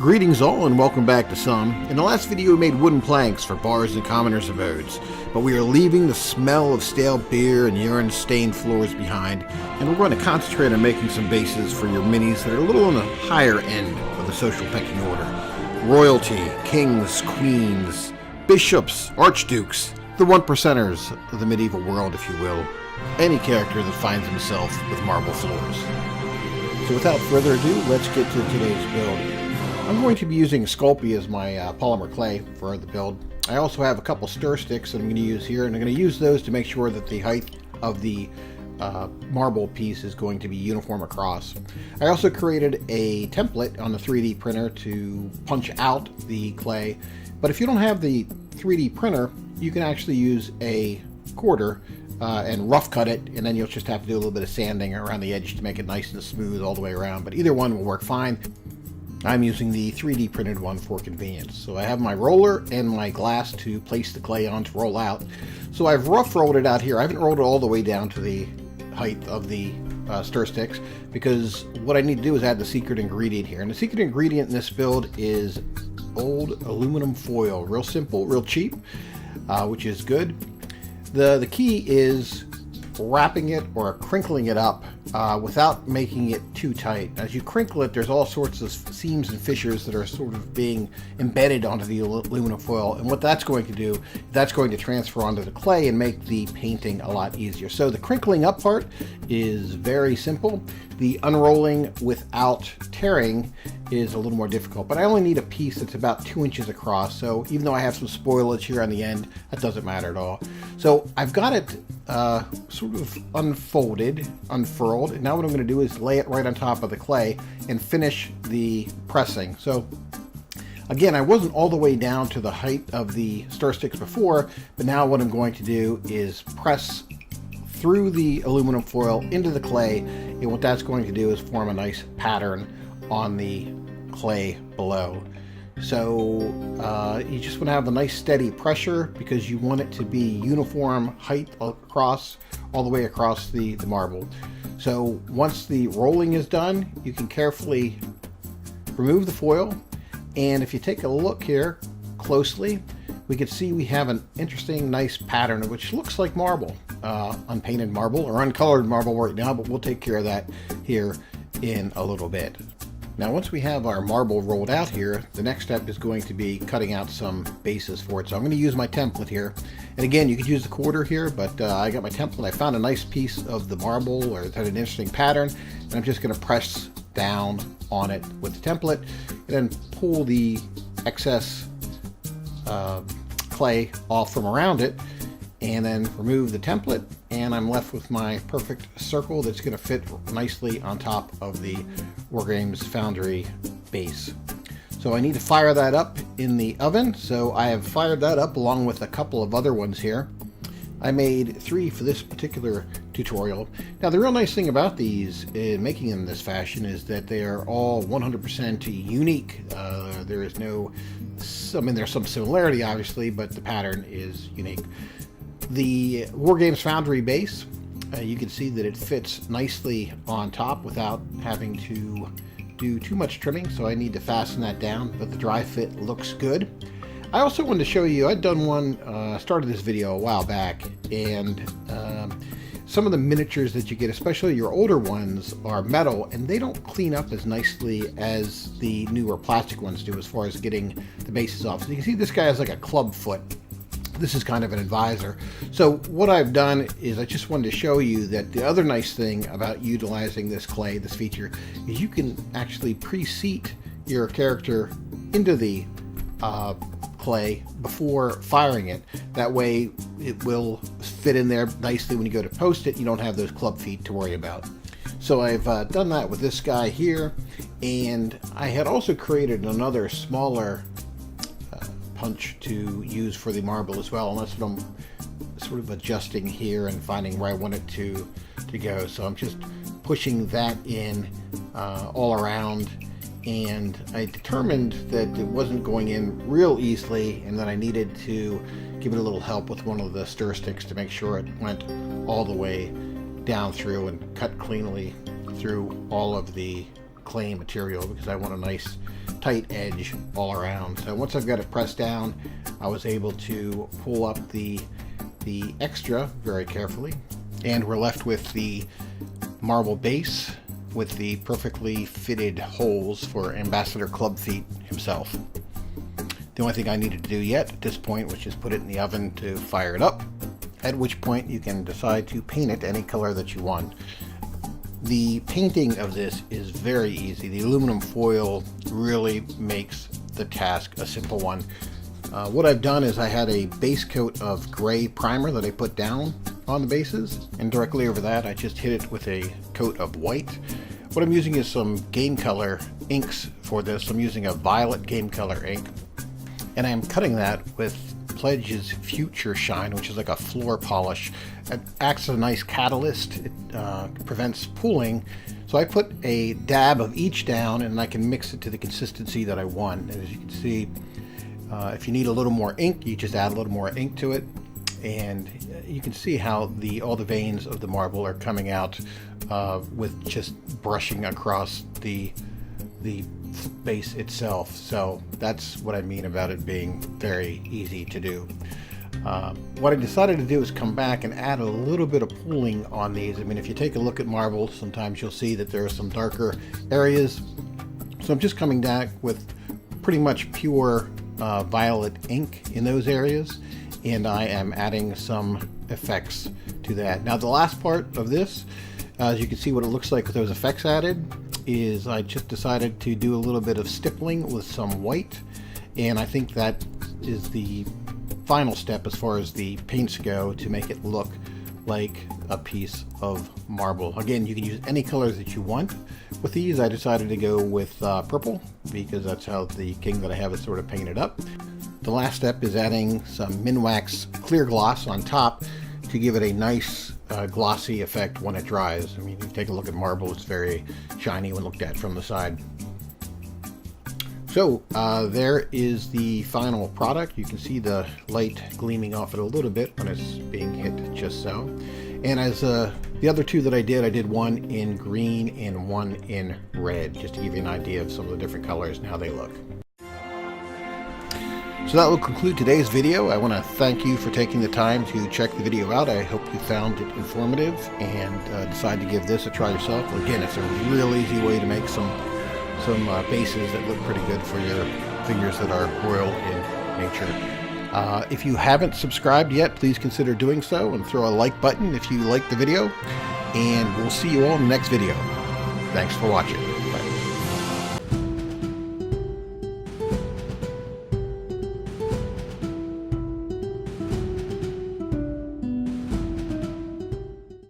Greetings all and welcome back to Some. In the last video we made wooden planks for bars and commoners' abodes, but we are leaving the smell of stale beer and urine-stained floors behind, and we're going to concentrate on making some bases for your minis that are a little on the higher end of the social pecking order. Royalty, kings, queens, bishops, archdukes, the one-percenters of the medieval world, if you will. Any character that finds himself with marble floors. So without further ado, let's get to today's build. I'm going to be using Sculpey as my polymer clay for the build. I also have a couple stir sticks that I'm going to use here, and I'm going to use those to make sure that the height of the marble piece is going to be uniform across. I also created a template on the 3D printer to punch out the clay, but if you don't have the 3D printer, you can actually use a quarter and rough cut it, and then you'll just have to do a little bit of sanding around the edge to make it nice and smooth all the way around, but either one will work fine. I'm using the 3D printed one for convenience. So I have my roller and my glass to place the clay on to roll out. So I've rough rolled it out here. I haven't rolled it all the way down to the height of the stir sticks, because what I need to do is add the secret ingredient here. And the secret ingredient in this build is old aluminum foil. Real simple, real cheap, which is good. The key is wrapping it or crinkling it up without making it too tight. As you crinkle it, there's all sorts of seams and fissures that are sort of being embedded onto the aluminum foil, and what that's going to do, that's going to transfer onto the clay and make the painting a lot easier. So the crinkling up part is very simple. The unrolling without tearing is a little more difficult, but I only need a piece that's about 2 inches across, so even though I have some spoilage here on the end, that doesn't matter at all. So I've got it sort of unfurled, and now what I'm going to do is lay it right on top of the clay and finish the pressing. So again, I wasn't all the way down to the height of the stir sticks before, but now what I'm going to do is press through the aluminum foil into the clay, and what that's going to do is form a nice pattern on the clay below. So you just want to have a nice steady pressure, because you want it to be uniform height across, all the way across the marble. So once the rolling is done, you can carefully remove the foil, and if you take a look here closely, we can see we have an interesting, nice pattern which looks like marble, unpainted marble or uncolored marble right now, but we'll take care of that here in a little bit. Now once we have our marble rolled out here, the next step is going to be cutting out some bases for it. So I'm going to use my template here. And again, you could use the quarter here, but I got my template. I found a nice piece of the marble, or it had an interesting pattern, and I'm just going to press down on it with the template and then pull the excess clay off from around it, and then remove the template, and I'm left with my perfect circle that's going to fit nicely on top of the Wargames Foundry base. So I need to fire that up in the oven, so I have fired that up along with a couple of other ones here. I made 3 for this particular tutorial. Now the real nice thing about these, making them this fashion, is that they are all 100% unique. There is no, I mean there's some similarity obviously, but the pattern is unique. The Wargames Foundry base, you can see that it fits nicely on top without having to do too much trimming, so I need to fasten that down, but the dry fit looks good. I also wanted to show you, I'd done one, started this video a while back, and some of the miniatures that you get, especially your older ones, are metal, and they don't clean up as nicely as the newer plastic ones do as far as getting the bases off. So you can see this guy has like a club foot. This is kind of an advisor. So what I've done is I just wanted to show you that the other nice thing about utilizing this clay, this feature, is you can actually pre-seat your character into the clay before firing it. That way it will fit in there nicely when you go to post it. You don't have those club feet to worry about. So I've done that with this guy here, and I had also created another smaller punch to use for the marble as well, and that's what I'm sort of adjusting here and finding where I want it to go. So I'm just pushing that in all around, and I determined that it wasn't going in real easily, and that I needed to give it a little help with one of the stir sticks to make sure it went all the way down through and cut cleanly through all of the clay material, because I want a nice tight edge all around. So once I've got it pressed down, I was able to pull up the extra very carefully, and we're left with the marble base with the perfectly fitted holes for Ambassador Clubfeet himself. The only thing I needed to do yet at this point was just put it in the oven to fire it up, at which point you can decide to paint it any color that you want. The painting of this is very easy. The aluminum foil really makes the task a simple one. What I've done is I had a base coat of gray primer that I put down on the bases, and directly over that I just hit it with a coat of white. What I'm using is some game color inks for this. I'm using a violet game color ink, and I'm cutting that with Pledge's Future Shine, which is like a floor polish. It acts as a nice catalyst. It prevents pooling. So I put a dab of each down, and I can mix it to the consistency that I want. And as you can see, if you need a little more ink, you just add a little more ink to it, and you can see how all the veins of the marble are coming out with just brushing across the base itself. So that's what I mean about it being very easy to do. What I decided to do is come back and add a little bit of pooling on these. I mean, if you take a look at marble, sometimes you'll see that there are some darker areas. So I'm just coming back with pretty much pure violet ink in those areas, and I am adding some effects to that. Now the last part of this, as you can see what it looks like with those effects added, is I just decided to do a little bit of stippling with some white, and I think that is the final step as far as the paints go to make it look like a piece of marble. Again, you can use any colors that you want. With these, I decided to go with purple because that's how the king that I have is sort of painted up. The last step is adding some Minwax clear gloss on top to give it a nice glossy effect when it dries. I mean, if you take a look at marble, it's very shiny when looked at from the side. So there is the final product. You can see the light gleaming off it a little bit when it's being hit just so. And as the other two that I did one in green and one in red, just to give you an idea of some of the different colors and how they look. So that will conclude today's video. I want to thank you for taking the time to check the video out. I hope you found it informative and decide to give this a try yourself. Again, it's a real easy way to make some bases that look pretty good for your figures that are royal in nature. If you haven't subscribed yet, please consider doing so and throw a like button if you liked the video. And we'll see you all in the next video. Thanks for watching.